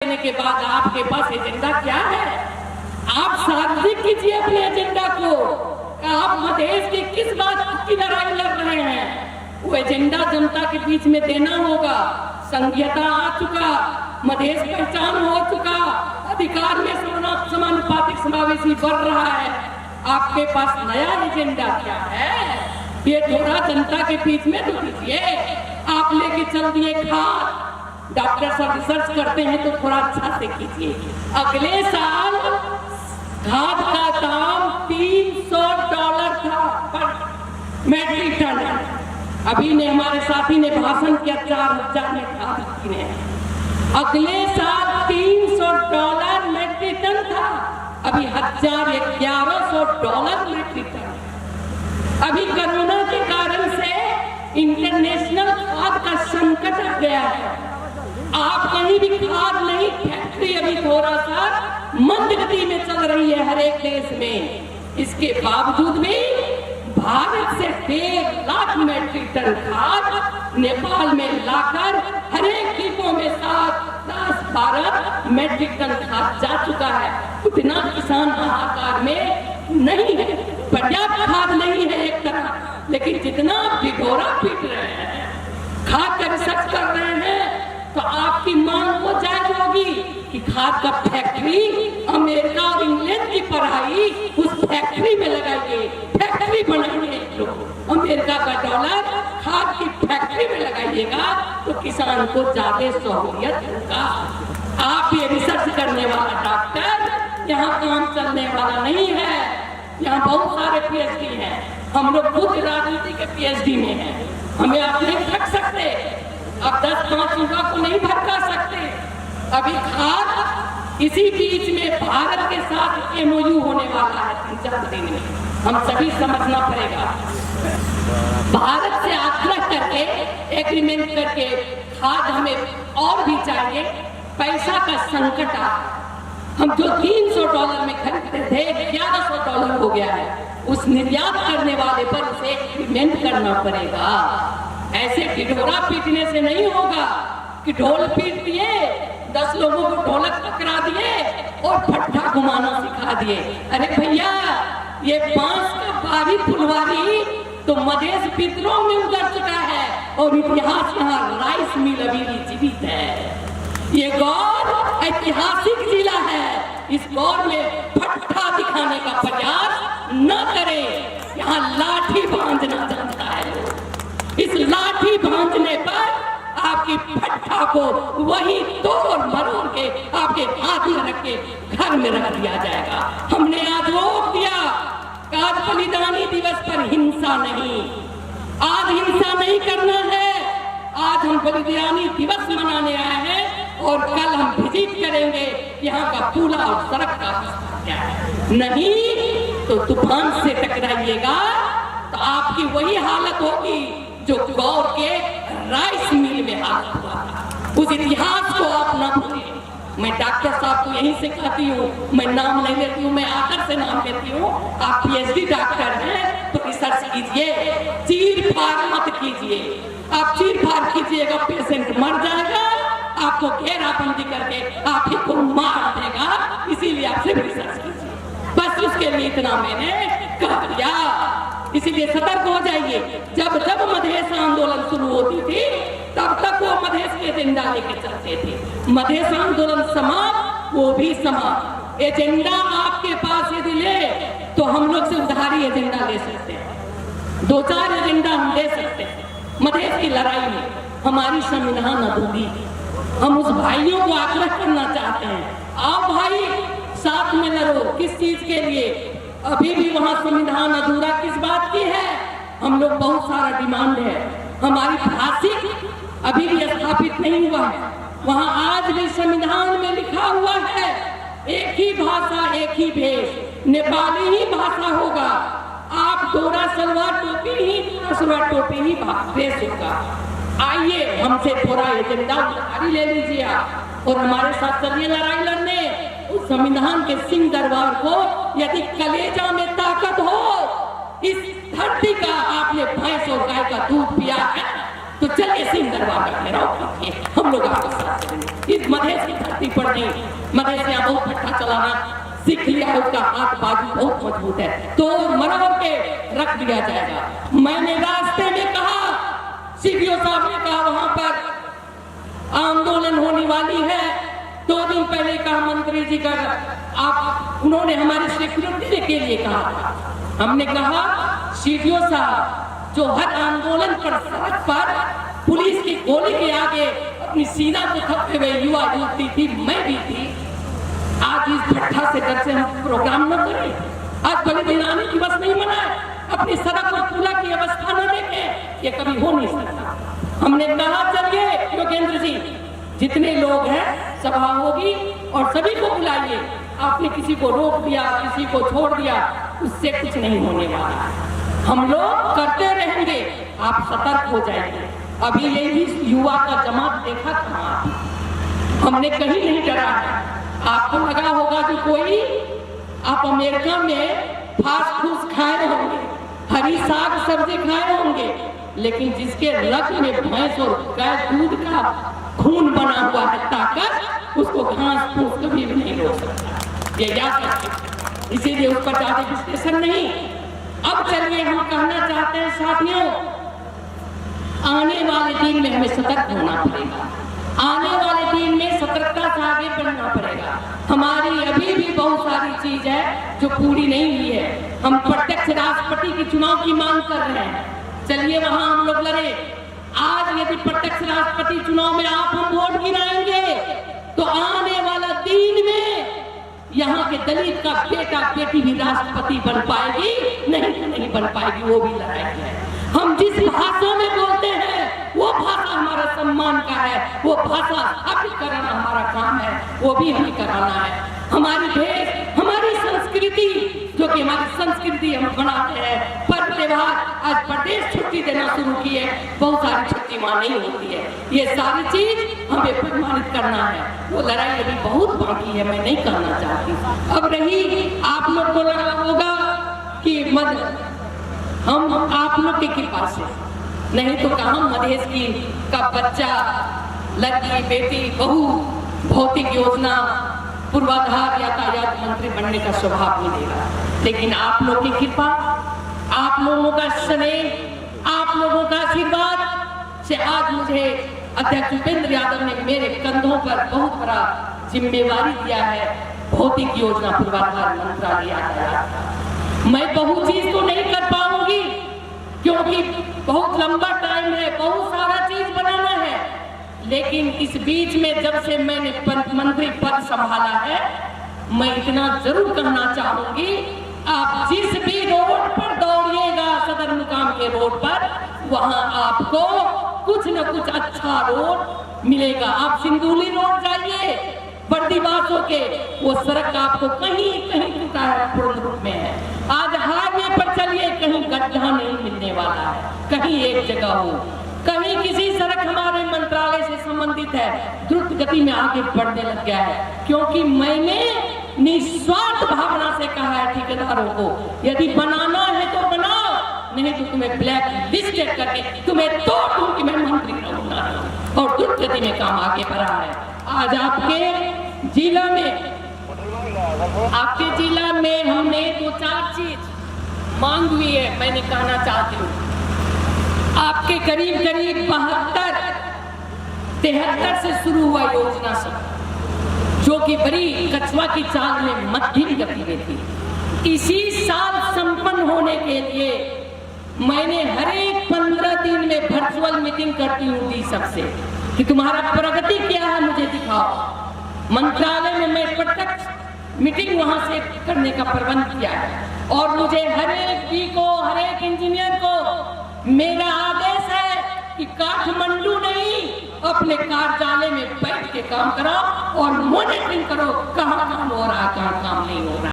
देने के बाद आपके पास एजेंडा क्या है? आप सार्वजनिक कीजिए अपने एजेंडा को। आप मधेश की किस बात की लड़ाई लड़ रहे हैं, वो एजेंडा जनता के बीच में देना होगा। संघीयता आ चुका, मधेश पहचान हो चुका, अधिकार में समानुपातिक समावेशी बढ़ रहा है। आपके पास नया एजेंडा क्या है? ये थोड़ा जनता के बीच में तो दीजिए। आप लेके चल दिए खाद, डॉक्टर सब रिसर्च करते हैं तो थोड़ा अच्छा से कीजिए। अगले साल खाद का दाम $300 था पर मेट्रिक टन। अभी ने हमारे साथी ने भाषण किया 4000 में खाद की। अगले साल $300 मेट्रिक टन था, अभी $1100 मेट्रिक टन। अभी कोरोना के कारण से इंटरनेशनल खाद का संकट आ गया है। आप कहीं भी खाद नहीं, फैक्ट्री अभी थोड़ा सा मंद गति में चल रही है हर एक देश में। इसके बावजूद भी भारत से 1.5 लाख मेट्रिक टन खाद नेपाल में लाकर हर एक डिपो में 7-10-12 मेट्रिक टन खाद जा चुका है। उतना किसान हाहाकार में नहीं है, पर्याप्त खाद नहीं है एक तरह, लेकिन जितना आप ढिढोरा पीट रहे हैं, खाद का रिसर्च कर रहे हैं, तो आपकी मांग हो जाए होगी कि खाद का फैक्ट्री अमेरिका और इंग्लैंड की पढ़ाई उस फैक्ट्री में लगाइए, फैक्ट्री बनाइए। अमेरिका का डॉलर खाद की फैक्ट्री में लगाइएगा तो किसान को ज्यादा सहूलियत होगा। आप ये रिसर्च करने वाला डॉक्टर यहाँ काम चलने वाला नहीं है। यहाँ बहुत सारे पीएचडी हैं, हम लोग खुद राजनीति के पीएचडी में हैं। हमें आप नहीं ठग सकते, अब 10-5 युवा को नहीं भड़का सकते। अभी खाद इसी बीच में भारत के साथ एमओयू होने वाला है 3-4 दिन में, हम सभी समझना पड़ेगा। भारत से आग्रह करके एग्रीमेंट करके खाद हमें और भी चाहिए। पैसा का संकट आ, हम जो $300 में खरीदते थे $1100 हो गया है। उस निर्यात करने वाले पर उसे एग्रीमेंट करना पड़ेगा। ऐसे ढिढोरा पीटने से नहीं होगा कि ढोल पीट दिए, 10 लोगों को ढोलक पकड़ा दिए और फट्टा घुमाना सिखा दिए। अरे भैया, ये बांस का बारी फुलवारी तो मधेश पितरों में उतर चुका है और इतिहास यहाँ राइस मिल अभी भी जीवित है। ये गौर ऐतिहासिक जिला है, इस गौर में फट्टा दिखाने का प्रयास न करें। यहाँ लाठी बांधना जानता है, इस लाठी बांधने पर आपकी फट्टा को वही तोड़ मरोड़ के आपके हाथ में रख के घर में रख दिया जाएगा। हमने आज रोक दिया, आज बलिदानी दिवस पर हिंसा नहीं, आज हिंसा नहीं करना है। आज हम बलिदानी दिवस मनाने आए हैं और कल हम विजिट करेंगे यहाँ का पुल और सड़क का क्या है। नहीं तो तूफान से टकराइएगा तो आपकी वही हालत होगी जो गौर के राइस मिल में हालत हुआ था। उस इतिहास को आप न भूलिए। मैं डॉक्टर साहब को यहीं से कहती हूँ, मैं नाम नहीं लेती हूँ, मैं आकर से नाम लेती हूँ। आप पीएचडी डॉक्टर हैं तो रिसर्च कीजिए, चीर फाड़ मत कीजिए। आप चीर फाड़ कीजिएगा, पेशेंट मर जाएगा, आपको घेराबंदी करके आप ही को मार देगा। इसीलिए आपसे रिसर्च कीजिए, बस उसके लिए इतना मैंने कह दिया। इसीलिए सतर्क हो जाइए। जब जब मधेश आंदोलन शुरू होती थी तब तक वो मधेश के एजेंडा लेके चलते थे। मधेश आंदोलन समाप्त, वो भी समाप्त। एजेंडा आपके पास यदि ले तो हम लोग से उधारी एजेंडा ले सकते हैं, 2-4 एजेंडा हम ले सकते हैं। मधेश की लड़ाई में हमारी संविधान अधूरी। हम उस भाइयों को आग्रह करना चाहते हैं, आओ भाई साथ में लड़ो। किस चीज के लिए? अभी भी वहाँ संविधान अधूरा किस बात की है? हम लोग बहुत सारा डिमांड है। हमारी भाषा अभी भी स्थापित नहीं हुआ है। वहाँ आज भी संविधान में लिखा हुआ है एक ही भाषा एक ही भेष, नेपाली ही भाषा होगा। आप दोहरा सलवार टोपी ही भेष होगा। आइए हमसे थोड़ा एजेंडा उधारी ले लीजिए आप और हमारे साथ चलिए लड़ाई लड़ने। उस संविधान के सिंह दरबार को यदि कलेजा में ताकत हो, इस धरती का आपने भैंस और गाय का दूध पिया है, तो चलिए सिंगरवा का घेराव कीजिए, हम लोग आपके साथ चलेंगे। इस मधेश की धरती पर नहीं, मधेश यहाँ बहुत भट्टा चलाना सीख लिया, उसका हाथ बाजू बहुत मजबूत है, तो मरवर के रख दिया जाएगा। मैंने रास्ते में कहा, सीडीओ साहब ने कहा वहां पर आंदोलन होने वाली है, 2 दिन पहले कहा मंत्री जी का आप, उन्होंने हमारी सिक्योरिटी के लिए कहा। हमने कहा सीडीओ साहब, जो हर आंदोलन पर सड़क पर पुलिस की गोली के आगे अपनी सीना को थपते हुए युवा युवती थी, मैं भी थी, आज इस भट्टा से डर से हम प्रोग्राम न करें, आज बलिदान आने की बस नहीं मनाए, अपनी सड़क और पुला की अवस्था न देखें, ये कभी हो नहीं सकता। हमने कहा चलिए योगेंद्र जी, जितने लोग हैं सभा होगी और सभी को बुलाइए। आपने किसी को रोक दिया, किसी को छोड़ दिया, उससे कुछ नहीं होने वाला। हम लोग करते रहेंगे, आप सतर्क हो जाएंगे। अभी ये भी युवा का जमात देखा कहाँ, हमने कहीं नहीं डरा है। आपको लगा होगा कि कोई आप अमेरिका में फास्ट फूड खाए होंगे, हरी साग सब्जी खाए होंगे, लेकिन जिसके रक्त में भैंस और गाय दूध का खून बना हुआ है ताकत, उसको घास फूस कभी भी नहीं रोक सकता, ये याद रखिए। इसीलिए उस पर ज्यादा विश्लेषण नहीं। अब चलिए हम कहना चाहते हैं साथियों, आने वाले दिन में हमें सतर्क होना पड़ेगा, आने वाले दिन में सतर्कता से आगे बढ़ना पड़ेगा। हमारी अभी भी बहुत सारी चीज है जो पूरी नहीं हुई है। हम प्रत्यक्ष राष्ट्रपति के चुनाव की मांग कर रहे हैं, चलिए वहां हम लोग लड़े। आज यदि प्रत्यक्ष राष्ट्रपति चुनाव में आप हम वोट गिराएंगे तो आने वाला दिन में यहाँ के दलित का बेटा बेटी भी राष्ट्रपति बन पाएगी, नहीं तो नहीं बन पाएगी, वो भी लड़ाई है। हम जिस भाषा में बोलते हैं वो भाषा हमारा सम्मान का है, वो भाषा स्थापित कराना हमारा काम है, वो भी हमें कराना है। हमारी देश, हमारी संस्कृति, जो कि हमारी संस्कृति हम बनाते हैं, पर्व त्योहार, आज प्रदेश छुट्टी देना शुरू की है, बहुत सारी छुट्टी वहां नहीं होती है, ये सारी चीज हमें प्रमाणित करना है। वो लड़ाई अभी बहुत बाकी है, मैं नहीं कहना चाहती। अब रही आप लोग को लगा होगा कि हम आप लोग की कृपा से, नहीं तो कहा मधेश की का बच्चा, लड़की, बेटी, बहू भौतिक योजना, पूर्वाधार, यातायात मंत्री बनने का स्वभाव मिलेगा। लेकिन आप लोग की कृपा, आप लोगों का स्नेह, आप लोगों का आशीर्वाद से आज मुझे अध्यक्ष उपेंद्र यादव ने मेरे कंधों पर बहुत बड़ा जिम्मेवारी दिया है, भौतिक योजना पूर्वाधार मंत्रालय यातायात। मैं बहुत चीज तो नहीं कर पाऊंगी क्योंकि बहुत लंबा टाइम है, बहुत सारा चीज बनाना है, लेकिन इस बीच में जब से मैंने मंत्री पद संभाला है, मैं इतना जरूर कहना चाहूंगी, आप जिस भी रोड पर दौड़िएगा सदर मुकाम के रोड पर, वहां आपको कुछ न कुछ अच्छा रोड मिलेगा। आप सिंदूली रोड जाइए, बर्दीवासों के वो सड़क आपको कहीं कहीं टूटा है, पूर्ण रूप में है। आज हाईवे पर चलिए, कहीं गड्ढा नहीं मिलने वाला है, कहीं एक जगह हो, कहीं किसी सड़क हमारे मंत्रालय से संबंधित है, द्रुत गति में आगे बढ़ने लग गया है, क्योंकि मैंने निस्वार्थ भावना से कहा है ठेकेदारों को, यदि बनाना है तो बनाओ, नहीं तो तुम्हें ब्लैक लिस्टेड करके तुम्हें तोड़ दूंगी, मैं मंत्री रहूंगा। और द्रुत गति में काम आगे बढ़ा है। आज आपके जिला में हमने 2-4 चीज मांग हुई है, मैंने कहना चाहती हूँ। आपके करीब 72-73 से शुरू हुआ योजना सब, जो कि बड़ी कछुआ की चाल में मध्यम गति में थी, इसी साल संपन्न होने के लिए मैंने हर एक 15 दिन में वर्चुअल मीटिंग करती हूँ दी सबसे कि तुम्हारा प्रगति क्या है मुझे दिखाओ। मंत्रालय में मैं प्रत्यक्ष मीटिंग वहां से करने का प्रबंध किया है, और मुझे हर एक डी को, हर एक इंजीनियर को मेरा आदेश है कि काठमांडू नहीं, अपने कार्यालय में बैठ के काम करो और मॉनिटरिंग करो, कहाँ काम हो रहा है, कहाँ काम नहीं हो रहा।